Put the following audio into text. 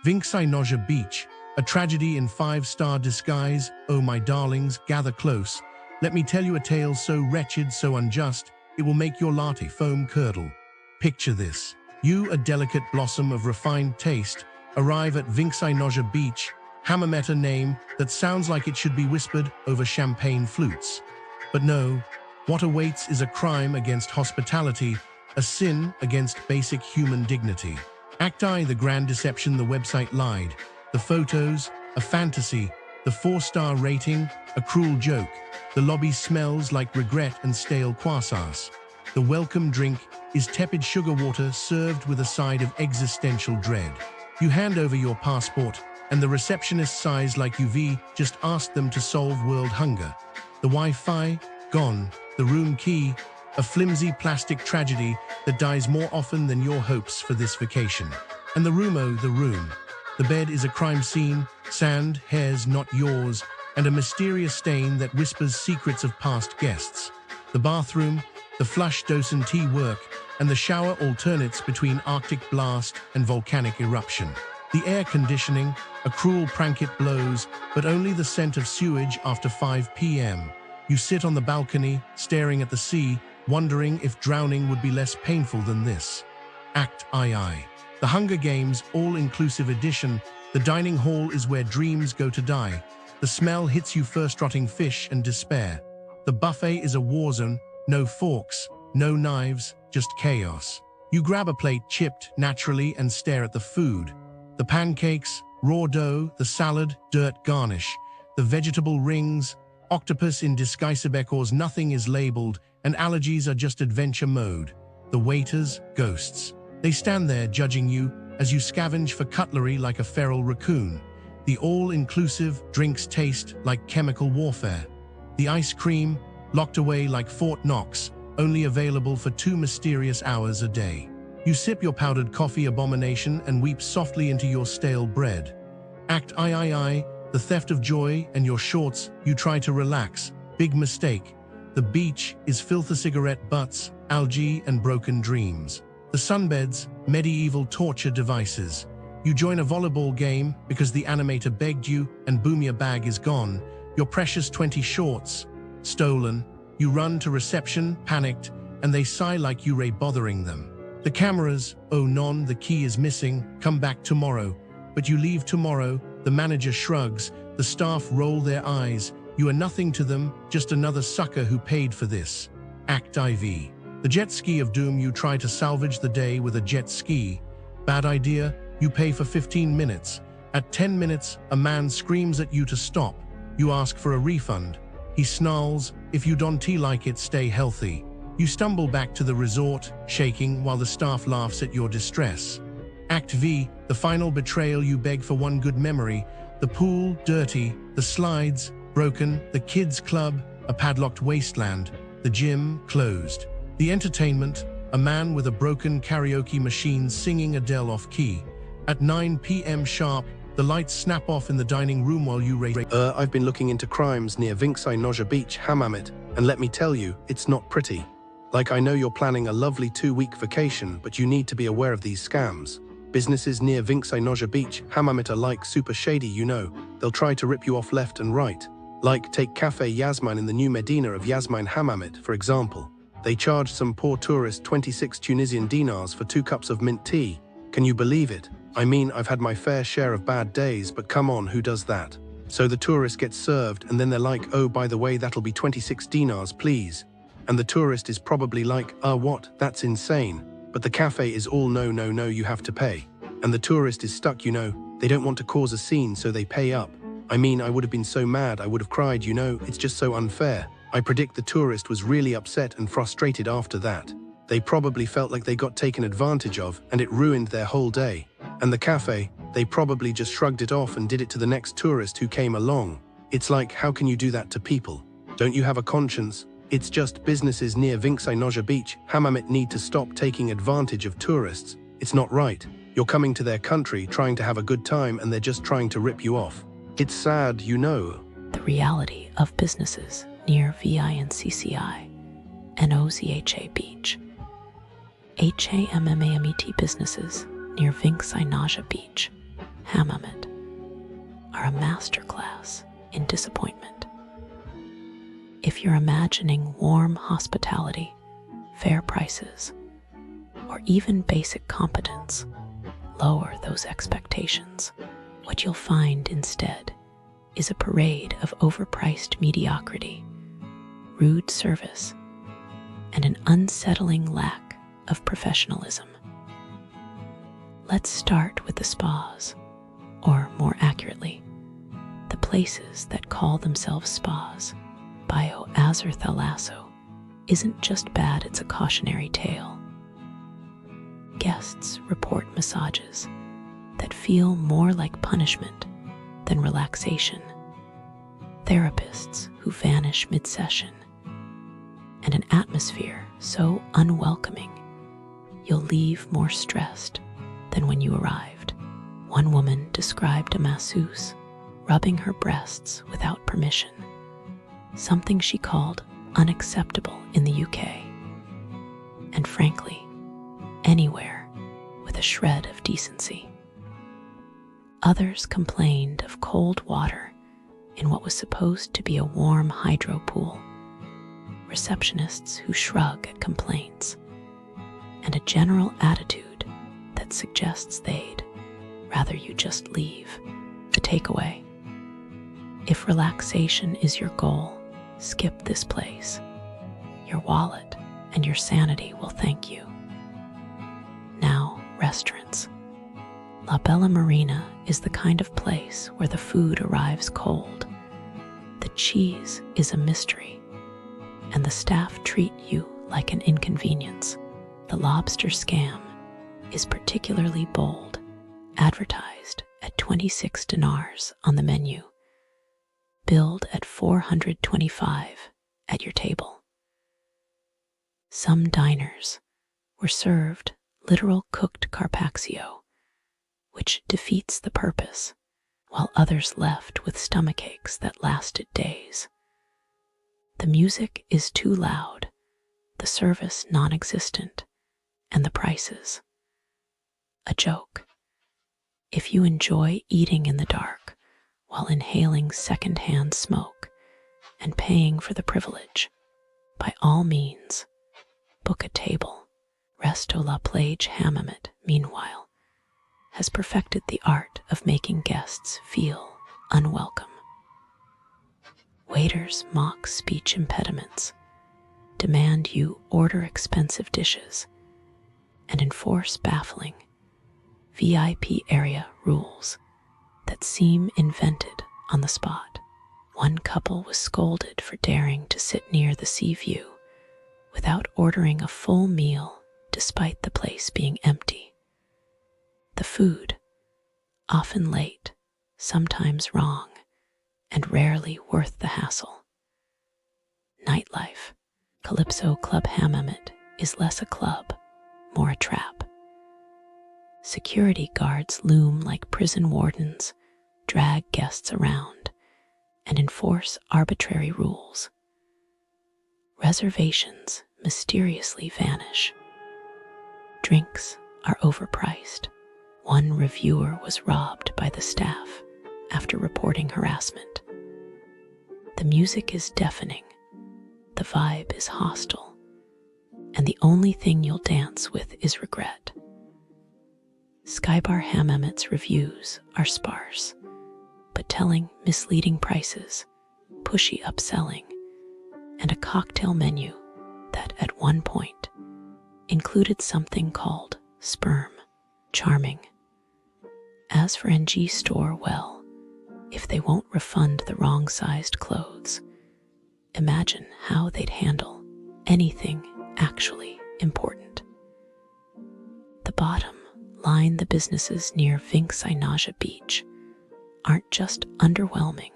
Vincci Nozha Beach, a tragedy in five-star disguise. Oh, my darlings, gather close. Let me tell you a tale so wretched, so unjust, it will make your latte foam curdle. Picture this. You, a delicate blossom of refined taste, arrive at Vincci Nozha Beach, Hammamet, a name that sounds like it should be whispered over champagne flutes. But no, what awaits is a crime against hospitality, a sin against basic human dignity. Act I, the grand deception, the website lied. The photos, a fantasy. The 4-star rating, a cruel joke. The lobby smells like regret and stale croissants. The welcome drink is tepid sugar water served with a side of existential dread. You hand over your passport, and the receptionist sighs like you've just asked them to solve world hunger. The Wi-Fi, gone. The room key, a flimsy plastic tragedy that dies more often than your hopes for this vacation. And the room, oh, the room. The bed is a crime scene, sand, hairs not yours, and a mysterious stain that whispers secrets of past guests. The bathroom, the flush Dosen tea work, and the shower alternates between Arctic blast and volcanic eruption. The air conditioning, a cruel prank, it blows, but only the scent of sewage after 5 p.m. You sit on the balcony, staring at the sea, wondering if drowning would be less painful than this. Act II. The Hunger Games all-inclusive edition. The dining hall is where dreams go to die. The smell hits you first, rotting fish and despair. The buffet is a war zone, no forks, no knives, just chaos. You grab a plate chipped naturally and stare at the food. The pancakes, raw dough, the salad, dirt garnish. The vegetable rings, octopus in disguisebekors, nothing is labeled, and allergies are just adventure mode. The waiters, ghosts. They stand there judging you as you scavenge for cutlery like a feral raccoon. The all-inclusive drinks taste like chemical warfare. The ice cream, locked away like Fort Knox, only available for 2 mysterious hours a day. You sip your powdered coffee abomination and weep softly into your stale bread. Act III, the theft of joy and your shorts. You try to relax. Big mistake. The beach is filth, cigarette butts, algae, and broken dreams. The sunbeds, medieval torture devices. You join a volleyball game because the animator begged you, and boom, your bag is gone. Your precious 20 shorts, stolen. You run to reception, panicked, and they sigh like you're bothering them. The cameras, oh non, the key is missing, come back tomorrow. But you leave tomorrow, the manager shrugs, the staff roll their eyes. You are nothing to them, just another sucker who paid for this. Act IV. The jet ski of doom. You try to salvage the day with a jet ski. Bad idea, you pay for 15 minutes. At 10 minutes, a man screams at you to stop. You ask for a refund. He snarls, if you don't like it, stay healthy. You stumble back to the resort, shaking, while the staff laughs at your distress. Act V, the final betrayal. You beg for one good memory. The pool, dirty. The slides, broken. The kids' club, a padlocked wasteland. The gym, closed. The entertainment, a man with a broken karaoke machine singing Adele off-key. At 9 p.m. sharp, the lights snap off in the dining room while you I've been looking into crimes near Vincci Nozha Beach, Hammamet, and let me tell you, it's not pretty. Like, I know you're planning a lovely 2-week vacation, but you need to be aware of these scams. Businesses near Vincci Nozha Beach, Hammamet are like super shady, you know. They'll try to rip you off left and right. Like, take Cafe Yasmin in the new Medina of Yasmin Hammamet, for example. They charged some poor tourist 26 Tunisian dinars for 2 cups of mint tea. Can you believe it? I mean, I've had my fair share of bad days, but come on, who does that? So the tourist gets served, and then they're like, oh, by the way, that'll be 26 dinars, please. And the tourist is probably like, what? That's insane. But the cafe is all, no, no, no, you have to pay. And the tourist is stuck, you know. They don't want to cause a scene, so they pay up. I mean, I would have been so mad, I would have cried, you know. It's just so unfair. I predict the tourist was really upset and frustrated after that. They probably felt like they got taken advantage of, and it ruined their whole day. And the cafe, they probably just shrugged it off and did it to the next tourist who came along. It's like, how can you do that to people? Don't you have a conscience? It's just businesses near Vincci Nozha Beach, Hammamet need to stop taking advantage of tourists. It's not right. You're coming to their country trying to have a good time and they're just trying to rip you off. It's sad, you know. The reality of businesses near VINCCI and Nozha Beach. Hammamet businesses near Vincci Nozha Beach, Hammamet, are a masterclass in disappointment. If you're imagining warm hospitality, fair prices, or even basic competence, lower those expectations. What you'll find instead is a parade of overpriced mediocrity, rude service, and an unsettling lack of professionalism. Let's start with the spas, or more accurately, the places that call themselves spas. Bio Azur Thalasso isn't just bad, it's a cautionary tale. Guests report massages that feel more like punishment than relaxation, therapists who vanish mid-session, and an atmosphere so unwelcoming you'll leave more stressed than when you arrived. One woman described a masseuse rubbing her breasts without permission, something she called unacceptable in the UK, and frankly, anywhere with a shred of decency. Others complained of cold water in what was supposed to be a warm hydro pool, receptionists who shrug at complaints, and a general attitude that suggests they'd rather you just leave. The takeaway: if relaxation is your goal, skip this place. Your wallet and your sanity will thank you. Now, restaurants. La Bella Marina is the kind of place where the food arrives cold, the cheese is a mystery, and the staff treat you like an inconvenience. The lobster scam is particularly bold, advertised at 26 dinars on the menu, billed at 425 at your table. Some diners were served literal cooked carpaccio, which defeats the purpose, while others left with stomachaches that lasted days. The music is too loud, the service non-existent, and the prices a joke. If you enjoy eating in the dark while inhaling second-hand smoke and paying for the privilege, by all means, book a table. Resto La Plage Hammamet, meanwhile, has perfected the art of making guests feel unwelcome. Waiters mock speech impediments, demand you order expensive dishes, and enforce baffling VIP area rules that seem invented on the spot. One couple was scolded for daring to sit near the sea view without ordering a full meal despite the place being empty. The food, often late, sometimes wrong, and rarely worth the hassle. Nightlife. Calypso Club Hammamet is less a club, more a trap. Security guards loom like prison wardens, drag guests around, and enforce arbitrary rules. Reservations mysteriously vanish. Drinks are overpriced. One reviewer was robbed by the staff after reporting harassment. The music is deafening, the vibe is hostile, and the only thing you'll dance with is regret. Skybar Hammamet's reviews are sparse, but telling misleading prices, pushy upselling, and a cocktail menu that at one point included something called sperm. Charming. As for NG Store, well, if they won't refund the wrong-sized clothes, imagine how they'd handle anything actually important. The bottom line: the businesses near VincciNozha Beach aren't just underwhelming.